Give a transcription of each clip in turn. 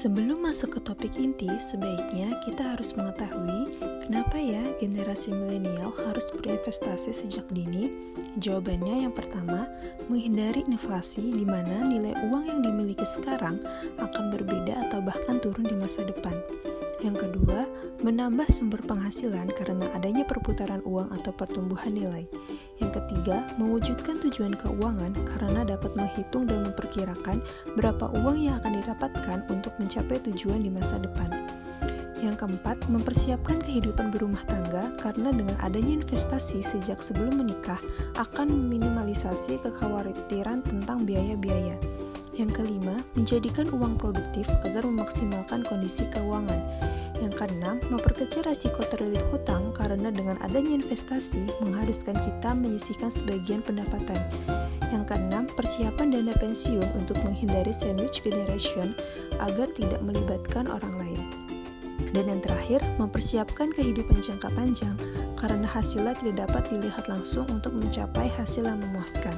Sebelum masuk ke topik inti, sebaiknya kita harus mengetahui kenapa ya generasi milenial harus berinvestasi sejak dini. Jawabannya yang pertama, menghindari inflasi di mana nilai uang yang dimiliki sekarang akan berbeda atau bahkan turun di masa depan. Yang kedua, menambah sumber penghasilan karena adanya perputaran uang atau pertumbuhan nilai. Yang ketiga, mewujudkan tujuan keuangan karena dapat menghitung dan memperkirakan berapa uang yang akan didapatkan untuk mencapai tujuan di masa depan. Yang keempat, mempersiapkan kehidupan berumah tangga karena dengan adanya investasi sejak sebelum menikah akan meminimalisasi kekhawatiran tentang biaya-biaya. Yang kelima, menjadikan uang produktif agar memaksimalkan kondisi keuangan. Yang keenam, memperkecil risiko terlilit hutang karena dengan adanya investasi mengharuskan kita menyisihkan sebagian pendapatan. Yang keenam, persiapan dana pensiun untuk menghindari sandwich generation agar tidak melibatkan orang lain. Dan yang terakhir, mempersiapkan kehidupan jangka panjang karena hasilnya tidak dapat dilihat langsung untuk mencapai hasil yang memuaskan.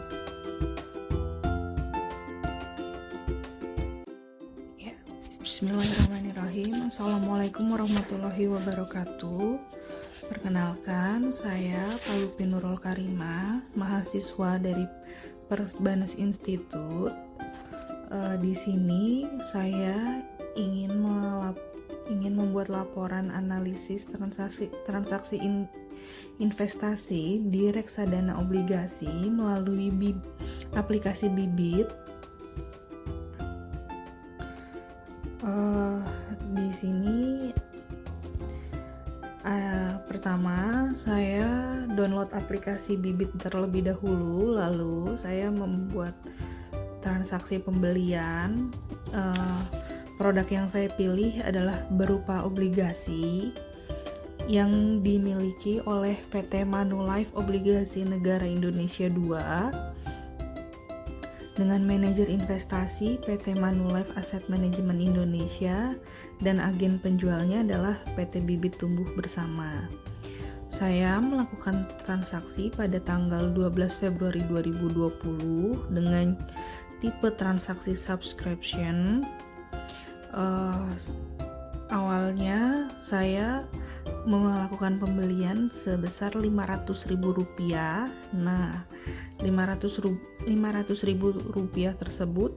Bismillahirrahmanirrahim. Assalamualaikum warahmatullahi wabarakatuh. Perkenalkan, saya Palupi Nurul Karimah, mahasiswa dari Perbanas Institute. Di sini saya ingin membuat laporan analisis transaksi investasi di reksadana obligasi melalui aplikasi Bibit. Di sini pertama saya download aplikasi Bibit terlebih dahulu, lalu saya membuat transaksi pembelian. Produk yang saya pilih adalah berupa obligasi yang dimiliki oleh PT Manulife Obligasi Negara Indonesia II dengan manajer investasi PT Manulife Asset Management Indonesia dan agen penjualnya adalah PT Bibit Tumbuh Bersama. Saya melakukan transaksi pada tanggal 12 Februari 2020 dengan tipe transaksi subscription. Awalnya saya melakukan pembelian sebesar Rp500.000. Nah, Rp500.000 tersebut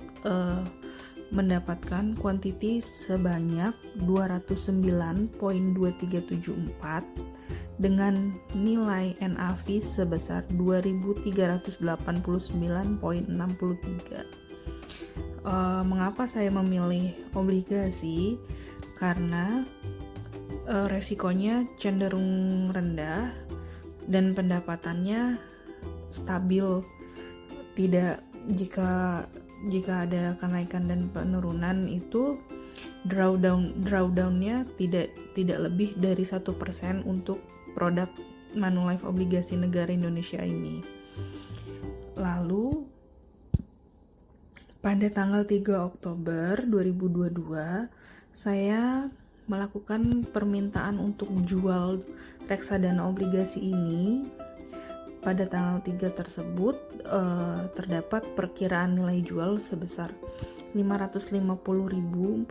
mendapatkan kuantiti sebanyak 209.2374 dengan nilai NAV sebesar 2.389.63. Mengapa saya memilih obligasi? Karena resikonya cenderung rendah dan pendapatannya stabil. Tidak jika ada kenaikan dan penurunan itu drawdownnya tidak lebih dari 1% untuk produk Manulife Obligasi Negara Indonesia ini. Lalu pada tanggal 3 Oktober 2022 saya melakukan permintaan untuk jual reksadana obligasi ini. Pada tanggal 3 tersebut terdapat perkiraan nilai jual sebesar 550.472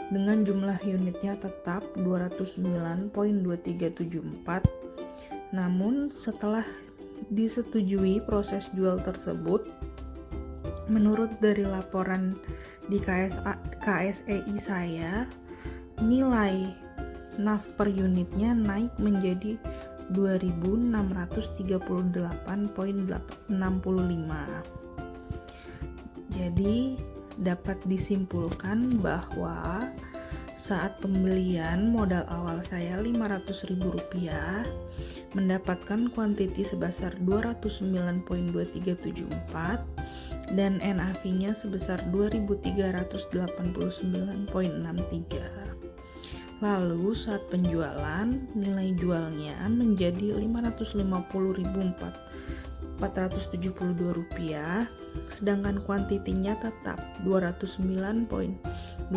dengan jumlah unitnya tetap 209.2374. Namun setelah disetujui proses jual tersebut, menurut dari laporan di KSEI saya, nilai NAV per unitnya naik menjadi 2.638.65. Jadi dapat disimpulkan bahwa saat pembelian modal awal saya Rp500.000 mendapatkan kuantiti sebesar 209.2374 dan NAV-nya sebesar 2.389.63. Lalu saat penjualan nilai jualnya menjadi Rp550.472, sedangkan kuantitinya tetap 209.2374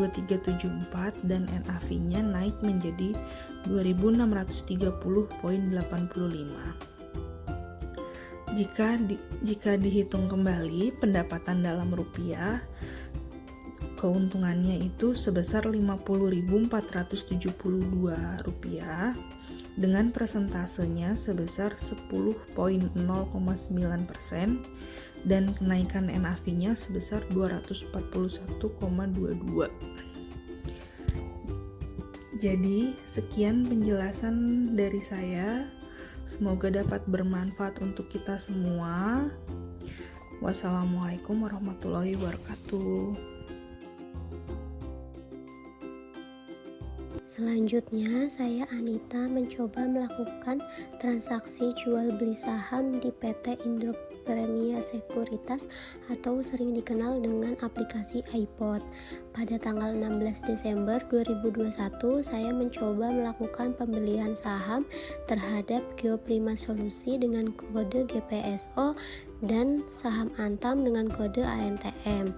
dan NAV-nya naik menjadi 2.630.85. Jika dihitung kembali pendapatan dalam rupiah, keuntungannya itu sebesar Rp50.472 dengan persentasenya sebesar 10,09% dan kenaikan NAV-nya sebesar 241,22. Jadi, sekian penjelasan dari saya. Semoga dapat bermanfaat untuk kita semua. Wassalamualaikum warahmatullahi wabarakatuh. Selanjutnya, saya Anita mencoba melakukan transaksi jual beli saham di PT Indo Premia Sekuritas atau sering dikenal dengan aplikasi iPod. Pada tanggal 16 Desember 2021, saya mencoba melakukan pembelian saham terhadap Geoprima Solusi dengan kode GPSO dan saham Antam dengan kode ANTM.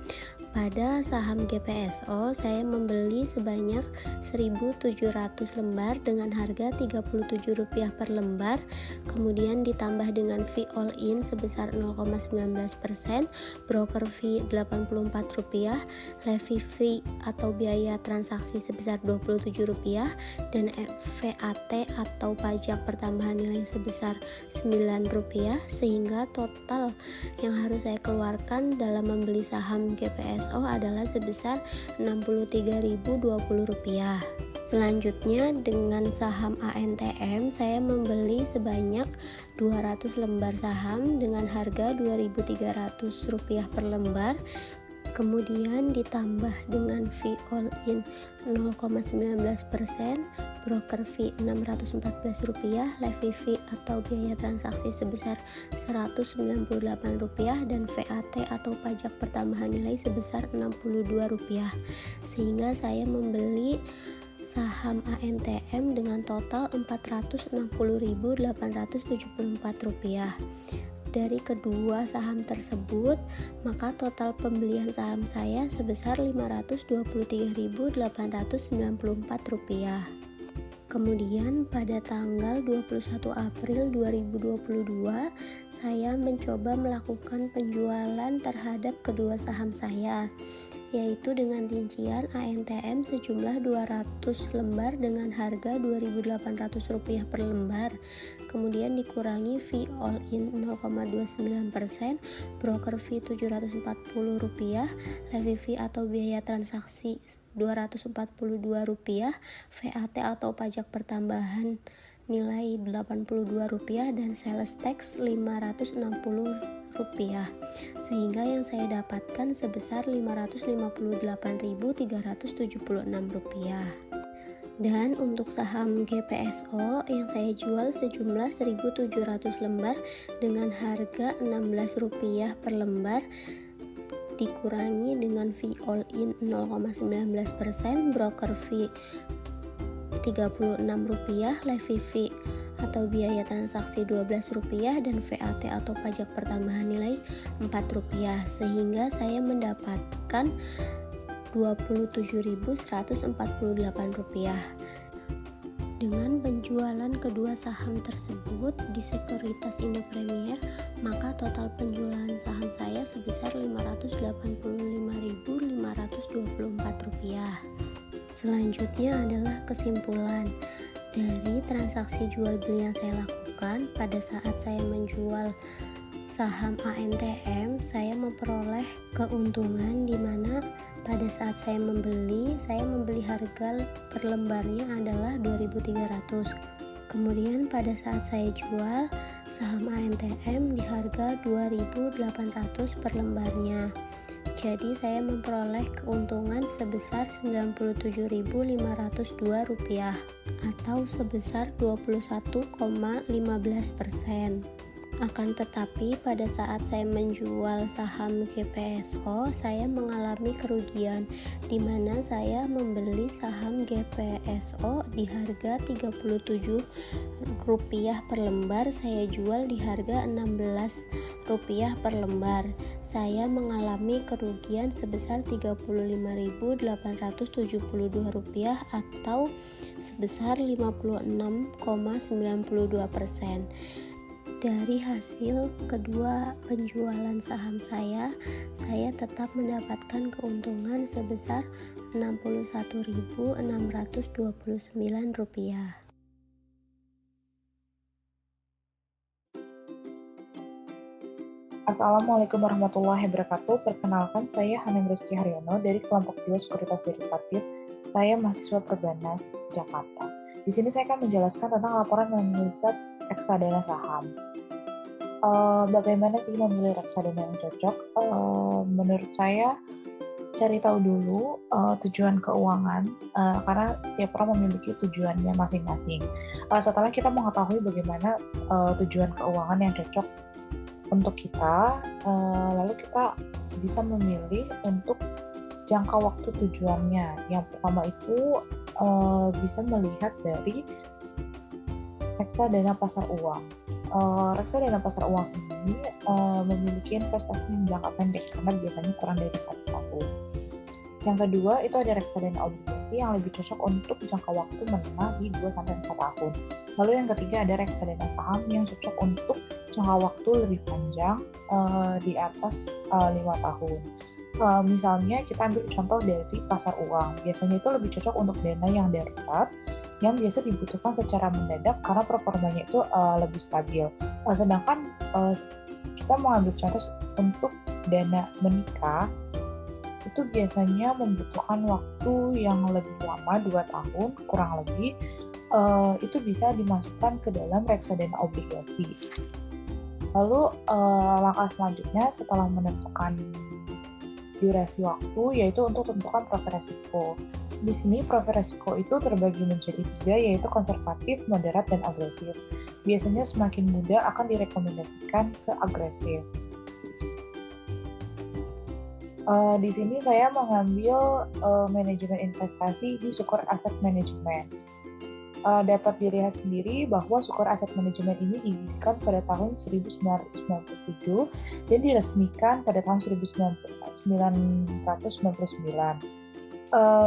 Pada saham GPSO, saya membeli sebanyak 1.700 lembar dengan harga Rp37 per lembar, kemudian ditambah dengan fee all in sebesar 0,19%, broker fee Rp84, levy fee atau biaya transaksi sebesar Rp27, dan VAT atau pajak pertambahan nilai sebesar Rp9, sehingga total yang harus saya keluarkan dalam membeli saham GPSO adalah sebesar Rp63.020. Selanjutnya, dengan saham ANTM, saya membeli sebanyak 200 lembar saham dengan harga Rp2.300 per lembar, kemudian ditambah dengan fee all in 0,19%, broker fee Rp614, levy fee atau biaya transaksi sebesar Rp198, dan VAT atau pajak pertambahan nilai sebesar Rp62, sehingga saya membeli saham ANTM dengan total Rp460.874. Dari kedua saham tersebut, maka total pembelian saham saya sebesar Rp523.894. Kemudian pada tanggal 21 April 2022, saya mencoba melakukan penjualan terhadap kedua saham saya, yaitu dengan rincian ANTM sejumlah 200 lembar dengan harga Rp2.800 per lembar, kemudian dikurangi fee all in 0,29%, broker fee Rp740, levy fee atau biaya transaksi Rp242, VAT atau pajak pertambahan nilai Rp82, dan sales tax Rp560, sehingga yang saya dapatkan sebesar Rp558.376. Dan untuk saham GPSO yang saya jual sejumlah 1.700 lembar dengan harga Rp16 per lembar, dikurangi dengan fee all in 0,19%, broker fee Rp36, levy fee atau biaya transaksi Rp12, dan VAT atau pajak pertambahan nilai Rp4, sehingga saya mendapatkan Rp27.148. Dengan penjualan kedua saham tersebut di Sekuritas Indo Premier, maka total penjualan saham saya sebesar Rp585.524. Selanjutnya adalah kesimpulan dari transaksi jual beli yang saya lakukan. Pada saat saya menjual saham ANTM, saya memperoleh keuntungan di mana pada saat saya membeli harga per lembarnya adalah Rp2.300. Kemudian pada saat saya jual saham ANTM di harga Rp2.800 per lembarnya. Jadi saya memperoleh keuntungan sebesar Rp97.502 atau sebesar 21,15%. Akan tetapi pada saat saya menjual saham GPSO, saya mengalami kerugian di mana saya membeli saham GPSO di harga Rp37 per lembar, saya jual di harga Rp16 per lembar. Saya mengalami kerugian sebesar Rp35.872 atau sebesar 56,92%. dari hasil kedua penjualan saham saya tetap mendapatkan keuntungan sebesar Rp61.629. Assalamualaikum warahmatullahi wabarakatuh. Perkenalkan, saya Haneng Rizky Haryono dari kelompok 2 Sekuritas Derivatif. Saya mahasiswa Perbanas, Jakarta. Di sini saya akan menjelaskan tentang laporan menganalisa reksadana saham. Bagaimana sih memilih reksadana yang cocok? Menurut saya, cari tahu dulu tujuan keuangan, karena setiap orang memiliki tujuannya masing-masing. Setelah kita mengetahui bagaimana tujuan keuangan yang cocok untuk kita, lalu kita bisa memilih untuk jangka waktu tujuannya. Yang pertama itu bisa melihat dari reksadana pasar uang. Reksadana pasar uang ini memiliki investasi yang jangka pendek karena biasanya kurang dari 1 tahun. Yang kedua itu ada reksadana obligasi yang lebih cocok untuk jangka waktu menengah di 2-4 tahun. Lalu yang ketiga ada reksadana saham yang cocok untuk jangka waktu lebih panjang, di atas 5 tahun. Misalnya kita ambil contoh dari pasar uang, biasanya itu lebih cocok untuk dana yang darurat yang biasa dibutuhkan secara mendadak karena performanya itu lebih stabil. Sedangkan kita mengambil contoh untuk dana menikah, itu biasanya membutuhkan waktu yang lebih lama, 2 tahun kurang lebih. Itu bisa dimasukkan ke dalam reksadana obligasi. Lalu langkah selanjutnya setelah menentukan durasi waktu yaitu untuk tentukan profil resiko. Di sini profil resiko itu terbagi menjadi 3, yaitu konservatif, moderat, dan agresif. Biasanya semakin muda akan direkomendasikan ke agresif. Di sini saya mengambil manajemen investasi di Sukor Asset Management. Dapat dilihat sendiri bahwa Sukor Asset Management ini didirikan pada tahun 1997 dan diresmikan pada tahun 1999.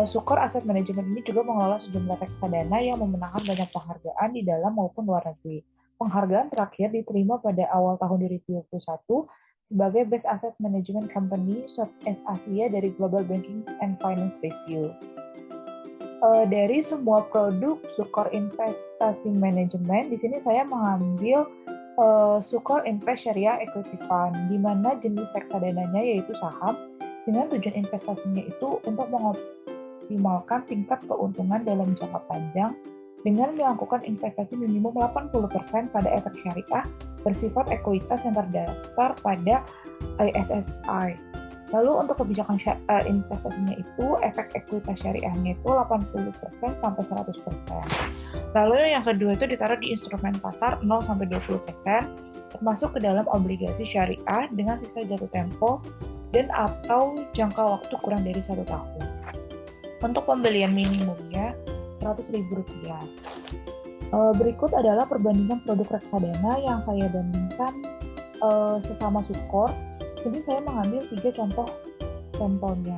Sukor Asset Management ini juga mengelola sejumlah reksadana yang memenangkan banyak penghargaan di dalam maupun luar negeri. Penghargaan terakhir diterima pada awal tahun 2021 sebagai Best Asset Management Company Southeast Asia dari Global Banking and Finance Review. Dari semua produk Sukor Investasi Manajemen, di sini saya mengambil Sukor Invest Syariah Equity Fund, di mana jenis reksadananya yaitu saham, dengan tujuan investasinya itu untuk mengoptimalkan tingkat keuntungan dalam jangka panjang dengan melakukan investasi minimum 80% pada efek syariah bersifat ekuitas yang terdaftar pada ISSI. Lalu untuk kebijakan investasinya itu efek ekuitas syariahnya itu 80% sampai 100%. Lalu yang kedua itu ditaruh di instrumen pasar 0-20%, termasuk ke dalam obligasi syariah dengan sisa jatuh tempo dan atau jangka waktu kurang dari 1 tahun. Untuk pembelian minimumnya Rp100.000. Berikut adalah perbandingan produk reksadana yang saya bandingkan sesama Sukor. Jadi saya mengambil 3 contoh sampelnya.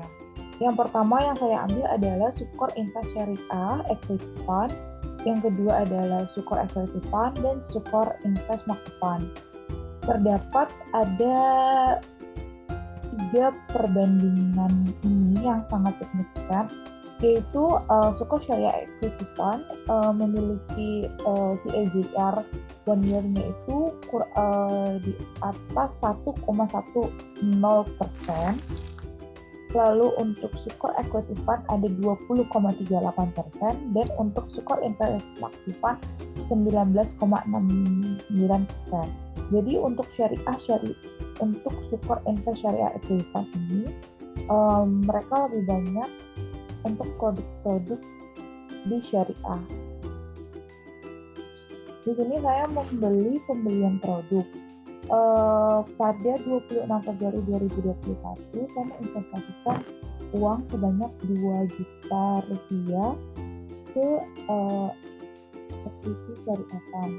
Yang pertama yang saya ambil adalah Sukor Invest Syariah Equity Fund. Yang kedua adalah Sukor Equity Fund dan Sukor Invest Maxi Fund. Terdapat ada 3 perbandingan ini yang sangat signifikan, yaitu Sukor Syariah Equity Fund memiliki CAGR 1 year-nya itu di atas 1,10%. Lalu untuk Sukor Equity Fund ada 20,38% dan untuk Sukor Invest Maxi Fund 19,69%. Jadi untuk untuk Sukor Invest Syariah Equity Fund ini mereka lebih banyak untuk produk-produk di syariah. Di sini saya membeli pembelian produk. Pada 26 Februari 2021, saya menginvestasikan uang sebanyak Rp2 juta ke equity syariah fund.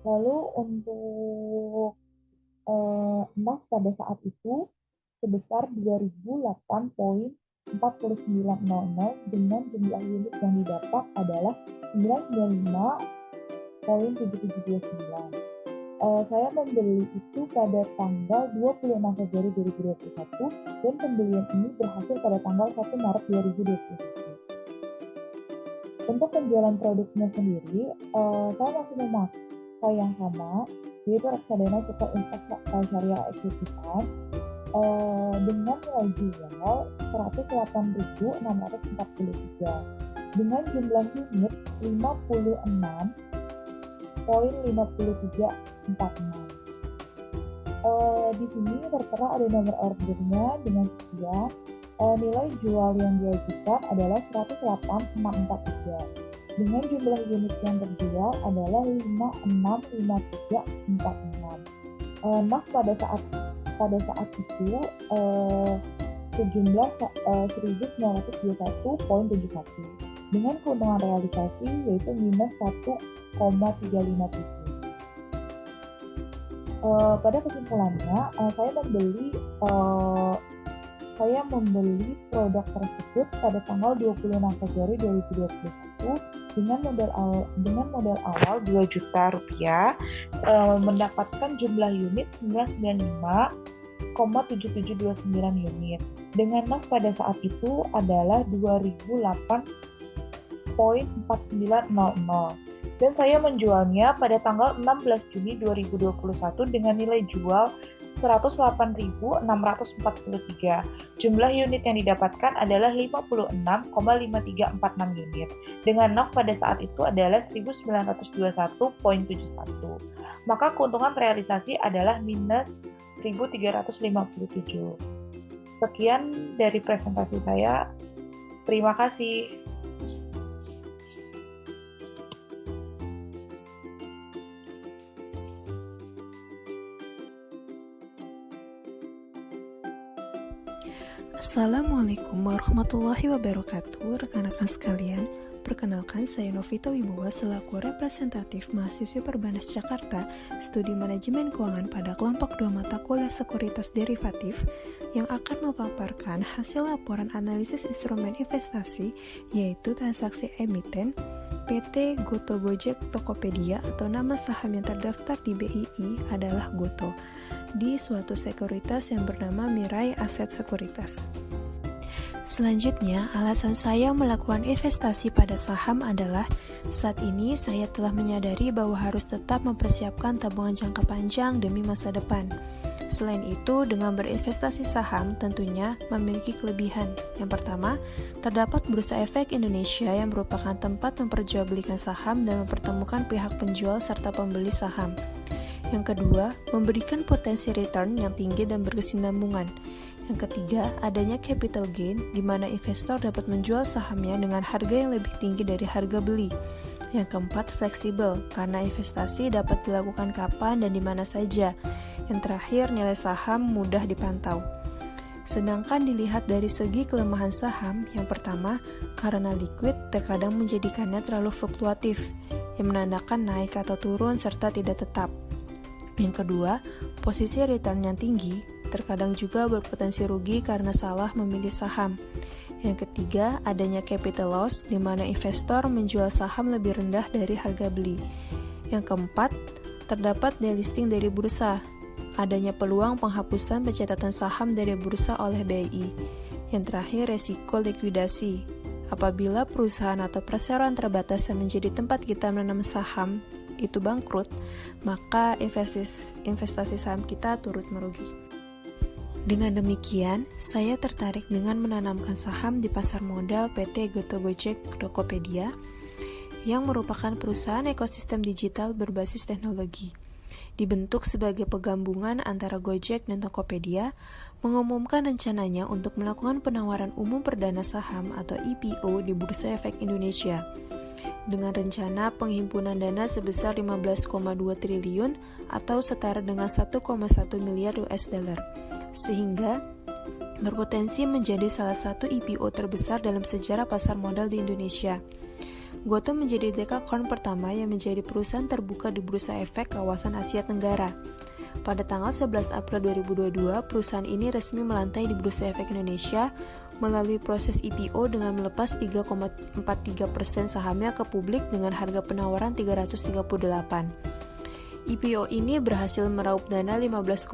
Lalu untuk emas pada saat itu sebesar 2008,4900 dengan jumlah unit yang didapat adalah 995 Saya membeli itu pada tanggal 26 Februari 2021 dan pembelian ini berhasil pada tanggal 1 Maret 2021. Untuk penjualan produknya sendiri, saya masih memakai yang sama, yaitu reksadana Sukor Invest Syariah Ekuitas dengan nilai jual 108.643 dengan jumlah unit 56.5346. Di sini tertera ada nomor ordernya dengan sekian. Nilai jual yang diajukan adalah 108.643 dengan jumlah unit yang terjual adalah 565346. Nah, pada saat itu sejumlah 1921.71 dengan keuntungan realisasi yaitu minus 1,35%. Pada kesimpulannya, saya membeli produk tersebut pada tanggal 26 Februari 2021 dengan modal awal 2 juta rupiah, mendapatkan jumlah unit 995,7729 unit. Dengan nas pada saat itu adalah 2008.4900 dan saya menjualnya pada tanggal 16 Juni 2021 dengan nilai jual 108.643. Jumlah unit yang didapatkan adalah 56,5346 unit. Dengan NOK pada saat itu adalah 1921.71. Maka keuntungan realisasi adalah minus 1.357. Sekian dari presentasi saya. Terima kasih. Assalamualaikum warahmatullahi wabarakatuh. Rekan-rekan sekalian, perkenalkan saya Novita Wibowo selaku representatif mahasiswa Perbanas Jakarta Studi Manajemen Keuangan pada kelompok 2 mata kuliah Sekuritas Derivatif yang akan memaparkan hasil laporan analisis instrumen investasi yaitu transaksi emiten PT Goto Gojek Tokopedia atau nama saham yang terdaftar di BII adalah Goto di suatu sekuritas yang bernama Mirai Aset Sekuritas. Selanjutnya, alasan saya melakukan investasi pada saham adalah saat ini saya telah menyadari bahwa harus tetap mempersiapkan tabungan jangka panjang demi masa depan. Selain itu, dengan berinvestasi saham tentunya memiliki kelebihan. Yang pertama, terdapat Bursa Efek Indonesia yang merupakan tempat memperjualbelikan saham dan mempertemukan pihak penjual serta pembeli saham. Yang kedua, memberikan potensi return yang tinggi dan berkesinambungan. Yang ketiga, adanya capital gain, di mana investor dapat menjual sahamnya dengan harga yang lebih tinggi dari harga beli. Yang keempat, fleksibel, karena investasi dapat dilakukan kapan dan di mana saja. Yang terakhir, nilai saham mudah dipantau. Sedangkan dilihat dari segi kelemahan saham, yang pertama, karena liquid terkadang menjadikannya terlalu fluktuatif, yang menandakan naik atau turun serta tidak tetap. Yang kedua, posisi return yang tinggi terkadang juga berpotensi rugi karena salah memilih saham. Yang ketiga, adanya capital loss di mana investor menjual saham lebih rendah dari harga beli. Yang keempat, terdapat delisting dari bursa. Adanya peluang penghapusan pencatatan saham dari bursa oleh BII. Yang terakhir, resiko likuidasi. Apabila perusahaan atau perseroan terbatas yang menjadi tempat kita menanam saham itu bangkrut, maka investasi saham kita turut merugi. Dengan demikian, saya tertarik dengan menanamkan saham di pasar modal PT Goto Gojek Tokopedia yang merupakan perusahaan ekosistem digital berbasis teknologi. Dibentuk sebagai penggabungan antara Gojek dan Tokopedia, mengumumkan rencananya untuk melakukan penawaran umum perdana saham atau IPO di Bursa Efek Indonesia. Dengan rencana penghimpunan dana sebesar 15,2 triliun atau setara dengan 1,1 miliar US dollar, sehingga berpotensi menjadi salah satu IPO terbesar dalam sejarah pasar modal di Indonesia. Goto menjadi dekakorn pertama yang menjadi perusahaan terbuka di Bursa Efek kawasan Asia Tenggara. Pada tanggal 11 April 2022, perusahaan ini resmi melantai di Bursa Efek Indonesia melalui proses IPO dengan melepas 3,43% sahamnya ke publik dengan harga penawaran 338. IPO ini berhasil meraup dana 15,8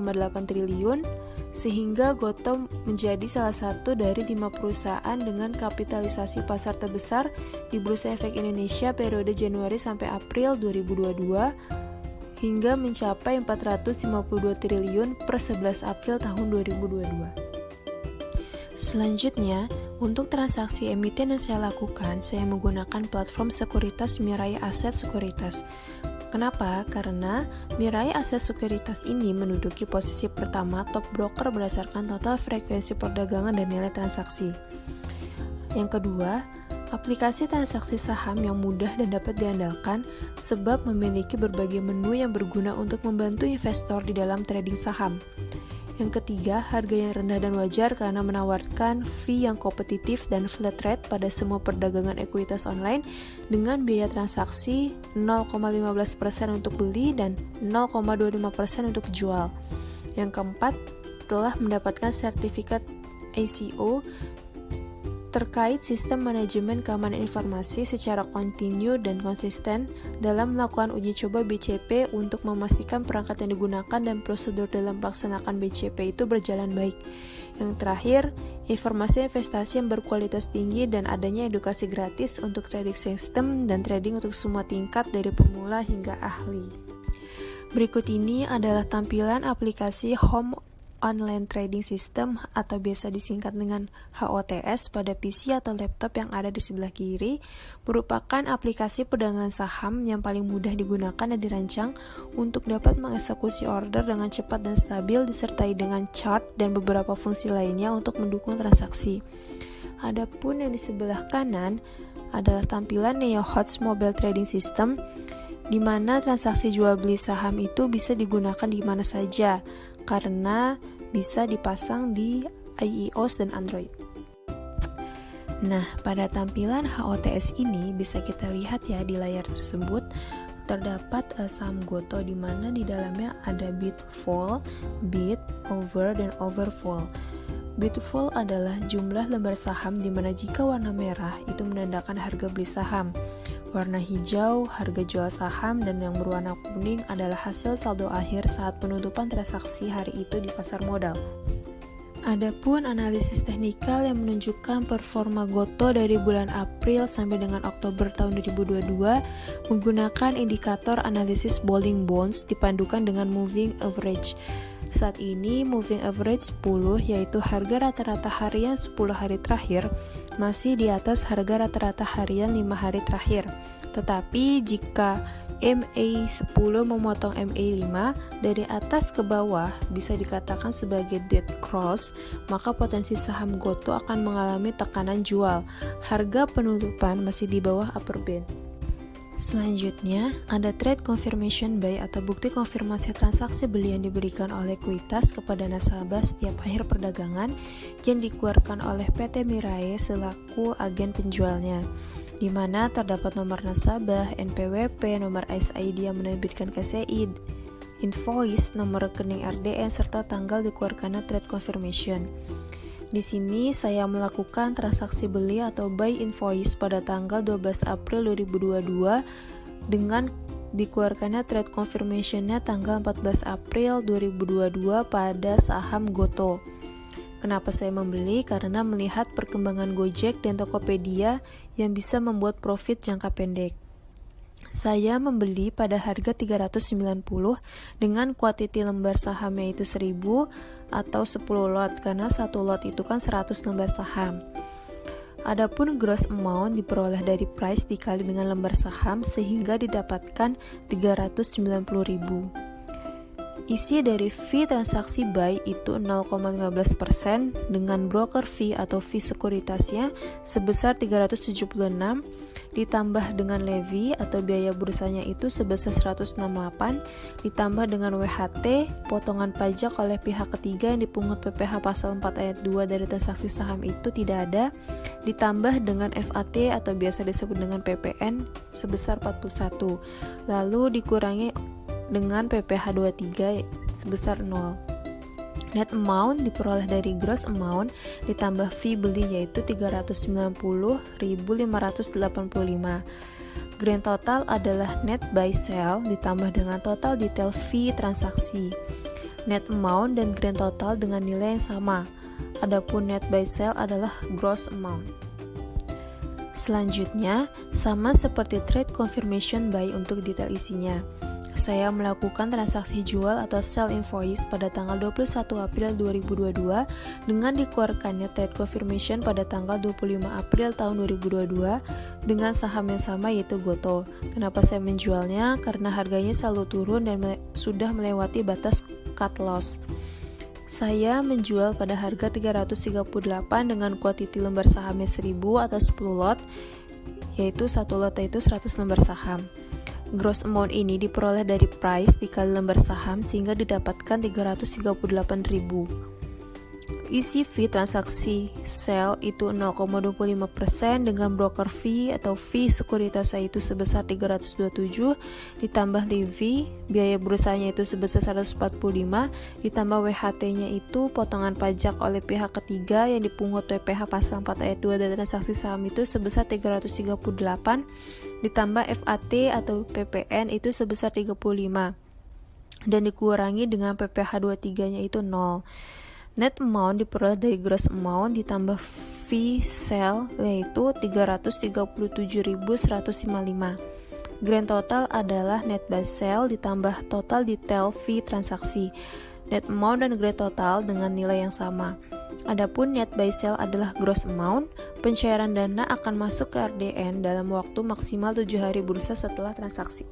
triliun sehingga Gotoh menjadi salah satu dari 5 perusahaan dengan kapitalisasi pasar terbesar di Bursa Efek Indonesia periode Januari sampai April 2022 hingga mencapai 452 triliun per 11 April tahun 2022. Selanjutnya, untuk transaksi emiten yang saya lakukan, saya menggunakan platform sekuritas Mirai Aset Sekuritas. Kenapa? Karena Mirai Aset Sekuritas ini menduduki posisi pertama top broker berdasarkan total frekuensi perdagangan dan nilai transaksi. Yang kedua, aplikasi transaksi saham yang mudah dan dapat diandalkan sebab memiliki berbagai menu yang berguna untuk membantu investor di dalam trading saham. Yang ketiga, harga yang rendah dan wajar karena menawarkan fee yang kompetitif dan flat rate pada semua perdagangan ekuitas online dengan biaya transaksi 0,15% untuk beli dan 0,25% untuk jual. Yang keempat, telah mendapatkan sertifikat ICO terkait sistem manajemen keamanan informasi secara kontinu dan konsisten dalam melakukan uji coba BCP untuk memastikan perangkat yang digunakan dan prosedur dalam melaksanakan BCP itu berjalan baik. Yang terakhir, informasi investasi yang berkualitas tinggi dan adanya edukasi gratis untuk trading system dan trading untuk semua tingkat dari pemula hingga ahli. Berikut ini adalah tampilan aplikasi Home Online Trading System atau biasa disingkat dengan HOTS pada PC atau laptop yang ada di sebelah kiri, merupakan aplikasi perdagangan saham yang paling mudah digunakan dan dirancang untuk dapat mengeksekusi order dengan cepat dan stabil disertai dengan chart dan beberapa fungsi lainnya untuk mendukung transaksi. Adapun yang di sebelah kanan adalah tampilan Neo HOTS Mobile Trading System, di mana transaksi jual beli saham itu bisa digunakan di mana saja karena bisa dipasang di iOS dan Android. Nah, pada tampilan HOTS ini bisa kita lihat ya di layar tersebut terdapat saham Gotoh di mana di dalamnya ada bid vol, bid, over, dan overfall. Bid vol adalah jumlah lembar saham di mana jika warna merah itu menandakan harga beli saham. Warna hijau, harga jual saham, dan yang berwarna kuning adalah hasil saldo akhir saat penutupan transaksi hari itu di pasar modal. Adapun analisis teknikal yang menunjukkan performa Gotoh dari bulan April sampai dengan Oktober tahun 2022 menggunakan indikator analisis Bolling Bonds dipandukan dengan moving average. Saat ini moving average 10 yaitu harga rata-rata harian 10 hari terakhir masih di atas harga rata-rata harian 5 hari terakhir. Tetapi jika MA10 memotong MA5 dari atas ke bawah bisa dikatakan sebagai dead cross, maka potensi saham Gotoh akan mengalami tekanan jual. Harga penutupan masih di bawah upper band. Selanjutnya, ada trade confirmation buy atau bukti konfirmasi transaksi beli yang diberikan oleh Ekuitas kepada nasabah setiap akhir perdagangan yang dikeluarkan oleh PT Mirai selaku agen penjualnya, di mana terdapat nomor nasabah, NPWP, nomor SID yang menerbitkan KCI, invoice, nomor rekening RDN, serta tanggal dikeluarkannya trade confirmation. Di sini saya melakukan transaksi beli atau buy invoice pada tanggal 12 April 2022 dengan dikeluarkannya trade confirmation-nya tanggal 14 April 2022 pada saham Gotoh. Kenapa saya membeli? Karena melihat perkembangan Gojek dan Tokopedia yang bisa membuat profit jangka pendek. Saya membeli pada harga 390 dengan kuantiti lembar sahamnya itu 1000 atau 10 lot karena satu lot itu kan 100 lembar saham. Adapun gross amount diperoleh dari price dikali dengan lembar saham sehingga didapatkan 390.000. Isi dari fee transaksi buy itu 0,15% dengan broker fee atau fee sekuritasnya sebesar 376 ditambah dengan levy atau biaya bursanya itu sebesar 168 ditambah dengan WHT, potongan pajak oleh pihak ketiga yang dipungut PPh pasal 4 ayat 2 dari transaksi saham itu tidak ada, ditambah dengan FAT atau biasa disebut dengan PPN sebesar 41, lalu dikurangi dengan PPh 23 sebesar 0. Net amount diperoleh dari gross amount ditambah fee beli yaitu 390.585. Grand total adalah net buy sell ditambah dengan total detail fee transaksi. Net amount dan grand total dengan nilai yang sama. Adapun net buy sell adalah gross amount. Selanjutnya, sama seperti trade confirmation buy untuk detail isinya. Saya melakukan transaksi jual atau sell invoice pada tanggal 21 April 2022 dengan dikeluarkannya trade confirmation pada tanggal 25 April tahun 2022 dengan saham yang sama yaitu Goto. Kenapa saya menjualnya? Karena harganya selalu turun dan sudah melewati batas cut loss. Saya menjual pada harga 338 dengan kuantiti lembar sahamnya 1000 atau 10 lot, yaitu satu lot yaitu 100 lembar saham. Gross amount ini diperoleh dari price dikali lembar saham sehingga didapatkan 338.000. Isi fee transaksi sell itu 0,25% dengan broker fee atau fee sekuritas itu sebesar 327 ditambah levy, biaya bursanya itu sebesar 145 ditambah WHT-nya itu potongan pajak oleh pihak ketiga yang dipungut PPh pasal 4 ayat 2 dan transaksi saham itu sebesar 338 ditambah FAT atau PPN itu sebesar 35 dan dikurangi dengan PPh 23-nya itu 0. Net amount diperoleh dari gross amount ditambah fee sell yaitu 337.155. Grand total adalah net buy sell ditambah total detail fee transaksi. Net amount dan grand total dengan nilai yang sama. Adapun net buy sell adalah gross amount, pencairan dana akan masuk ke RDN dalam waktu maksimal 7 hari bursa setelah transaksi.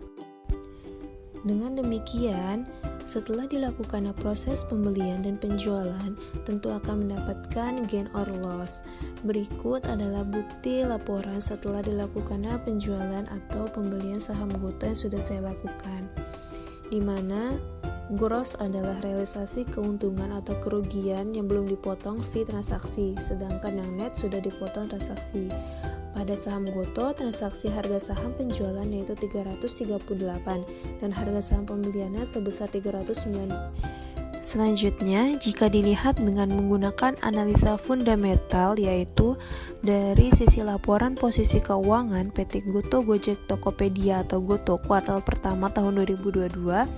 Dengan demikian, setelah dilakukannya proses pembelian dan penjualan, tentu akan mendapatkan gain or loss. Berikut adalah bukti laporan setelah dilakukannya penjualan atau pembelian saham Goto yang sudah saya lakukan, di mana gross adalah realisasi keuntungan atau kerugian yang belum dipotong fee transaksi, sedangkan yang net sudah dipotong transaksi. Pada saham Goto, transaksi harga saham penjualan yaitu 338 dan harga saham pembeliannya sebesar 309. Selanjutnya, jika dilihat dengan menggunakan analisa fundamental yaitu dari sisi laporan posisi keuangan PT Goto Gojek Tokopedia atau Goto kuartal pertama tahun 2022,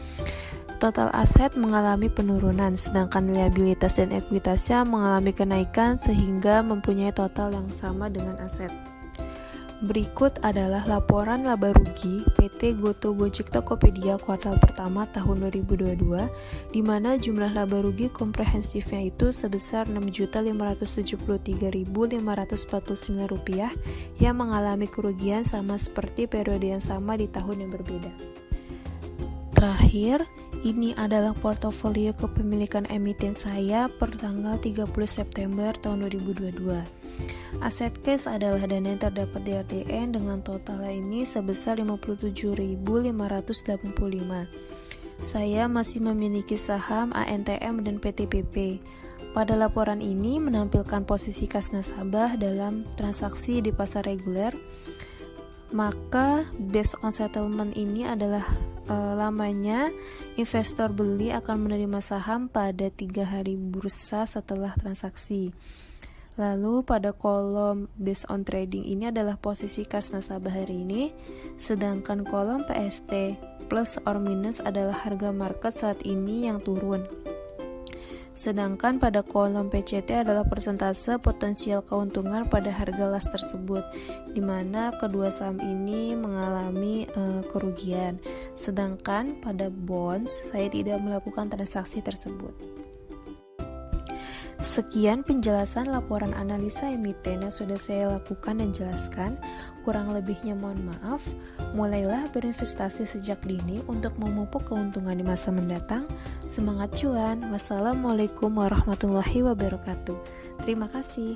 total aset mengalami penurunan, sedangkan liabilitas dan ekuitasnya mengalami kenaikan sehingga mempunyai total yang sama dengan aset. Berikut adalah laporan laba rugi PT Goto Gojek Tokopedia kuartal pertama tahun 2022, di mana jumlah laba rugi komprehensifnya itu sebesar Rp6.573.549 yang mengalami kerugian sama seperti periode yang sama di tahun yang berbeda. Terakhir, ini adalah portofolio kepemilikan emiten saya per tanggal 30 September tahun 2022. Aset cash adalah dana yang terdapat di RDN dengan total ini sebesar 57.585. Saya masih memiliki saham ANTM dan PTPP. Pada laporan ini menampilkan posisi kas nasabah dalam transaksi di pasar reguler. Maka based on settlement ini adalah lamanya investor beli akan menerima saham pada 3 hari bursa setelah transaksi. Lalu pada kolom based on trading ini adalah posisi kas nasabah hari ini, sedangkan kolom PST plus or minus adalah harga market saat ini yang turun. Sedangkan pada kolom PCT adalah persentase potensial keuntungan pada harga las tersebut, di mana kedua saham ini mengalami kerugian. Sedangkan pada bonds saya tidak melakukan transaksi tersebut. Sekian penjelasan laporan analisa emiten yang sudah saya lakukan dan jelaskan. Kurang lebihnya mohon maaf. Mulailah berinvestasi sejak dini untuk memupuk keuntungan di masa mendatang. Semangat cuan. Wassalamualaikum warahmatullahi wabarakatuh. Terima kasih.